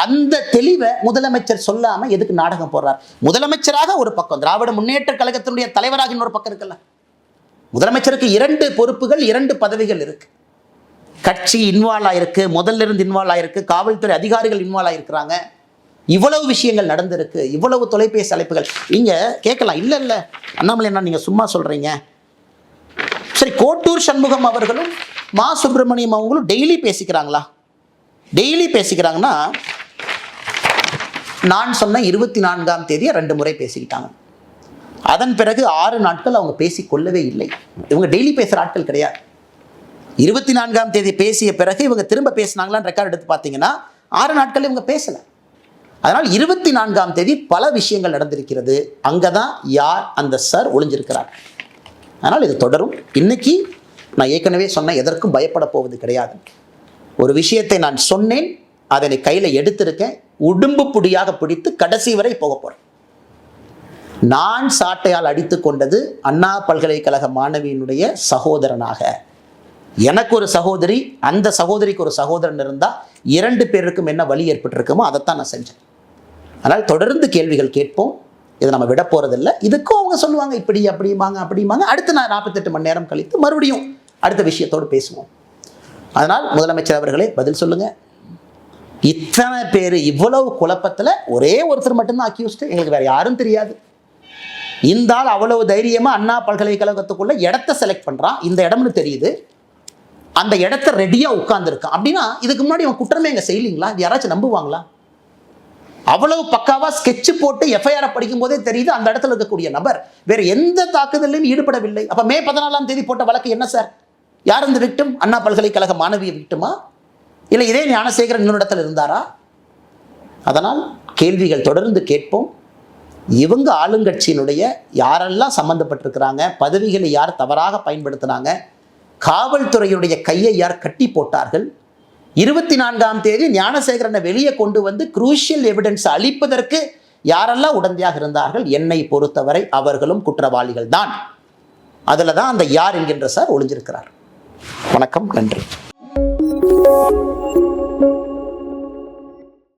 அந்த தெளிவை முதலமைச்சர் சொல்லாம எதுக்கு நாடகம் போடுறார்? முதலமைச்சராக ஒரு பக்கம், திராவிட முன்னேற்ற கழகத்தினுடைய தலைவராக இன்னொரு பக்கம் இருக்குல்ல. முதலமைச்சருக்கு 2 பொறுப்புகள், 2 பதவிகள் இருக்கு. கட்சி இன்வால்வ் ஆயிருக்கு, முதல்ல இருந்து இன்வால்வ் ஆயிருக்கு, காவல்துறை அதிகாரிகள் இன்வால்வ் ஆயிருக்கிறாங்க, இவ்வளவு விஷயங்கள் நடந்திருக்கு, இவ்வளவு தொலைபேசி அழைப்புகள். நீங்க கேட்கலாம், இல்ல இல்ல அண்ணாமலை என்ன நீங்க சும்மா சொல்றீங்க. சரி, கோட்டூர் சண்முகம் அவர்களும் மா சுப்பிரமணியம் அவங்களும் டெய்லி பேசிக்கிறாங்களா? டெய்லி பேசிக்கிறாங்கன்னா, நான் சொன்ன 24ஆம் தேதியை 2 முறை பேசிக்கிட்டாங்க. அதன் பிறகு 6 நாட்கள் அவங்க பேசிக்கொள்ளவே இல்லை. இவங்க டெய்லி பேசுகிற ஆட்கள் கிடையாது. 24ஆம் தேதி பேசிய பிறகு இவங்க திரும்ப பேசினாங்களான்னு ரெக்கார்ட் எடுத்து பார்த்தீங்கன்னா 6 நாட்கள் இவங்க பேசலை. அதனால் 24ஆம் தேதி பல விஷயங்கள் நடந்திருக்கிறது. அங்கே தான் யார் அந்த சார் ஒளிஞ்சிருக்கிறார். அதனால் இது தொடரும். இன்னைக்கு நான் ஏற்கனவே சொன்ன எதற்கும் பயப்பட போவது கிடையாது. ஒரு விஷயத்தை நான் சொன்னேன், அதனை கையில் எடுத்திருக்கேன், உடும்பு புடியாக பிடித்து கடைசி வரை போக போகிறேன். நான் சாட்டையால் அடித்து கொண்டது அண்ணா பல்கலைக்கழக மாணவியினுடைய சகோதரனாக. எனக்கு ஒரு சகோதரி, அந்த சகோதரிக்கு ஒரு சகோதரன் இருந்தால் 2 பேருக்கும் என்ன வழி ஏற்பட்டிருக்குமோ அதைத்தான் நான் செஞ்சேன். அதனால் தொடர்ந்து கேள்விகள் கேட்போம். இதை நம்ம விட போகிறதில்லை. இதுக்கும் அவங்க சொல்லுவாங்க இப்படி அப்படிம்பாங்க. அடுத்து நான் 48 மணி நேரம் கழித்து மறுபடியும் அடுத்த விஷயத்தோடு பேசுவோம். அதனால் முதலமைச்சர் அவர்களே பதில் சொல்லுங்க. இத்தனை பேர் இவ்வளவு குழப்பத்தில் ஒரே ஒருத்தர் மட்டும்தான் அக்யூஸ்டு, எங்களுக்கு வேற யாரும் தெரியாது. இந்த ஆள் அவ்வளவு தைரியமா அண்ணா பல்கலைக்கழகத்துக்குள்ள இடத்த செலக்ட் பண்றான், இந்த இடம்னு தெரியுது, அந்த இடத்த ரெடியா உட்கார்ந்துருக்கான். அப்படின்னா இதுக்கு முன்னாடி அவன் குற்றமே எங்க செய்யலீங்களா? இது யாராச்சும் நம்புவாங்களா? அவ்வளவு பக்காவா ஸ்கெட்ச் போட்டு எஃப்ஐஆர் படிக்கும் போதே தெரியுது அந்த இடத்துல இருக்கக்கூடிய நபர் வேற எந்த தாக்குதலையும் ஈடுபடவில்லை. அப்ப மே 14ஆம் தேதி போட்ட வழக்கு என்ன சார்? யார் இந்த விக்டிம்? அண்ணா பல்கலைக்கழக மாணவிய விக்டிமா, இல்லை இதே ஞானசேகரன் இன்னொரு இடத்துல இருந்தாரா? அதனால் கேள்விகள் தொடர்ந்து கேட்போம். இவங்க ஆளுங்கட்சியினுடைய யாரெல்லாம் சம்பந்தப்பட்டிருக்கிறாங்க, பதவிகளை யார் தவறாக பயன்படுத்தினாங்க, காவல்துறையுடைய கையை யார் கட்டி போட்டார்கள், 24ஆம் தேதி ஞானசேகரனை வெளியே கொண்டு வந்து குரூஷியல் எவிடன்ஸ் அளிப்பதற்கு யாரெல்லாம் உடந்தையாக இருந்தார்கள், என்னை பொறுத்தவரை அவர்களும் குற்றவாளிகள் தான். அதில் தான் அந்த யார் என்கின்ற சார் ஒளிஞ்சிருக்கிறார். வணக்கம், நன்றி.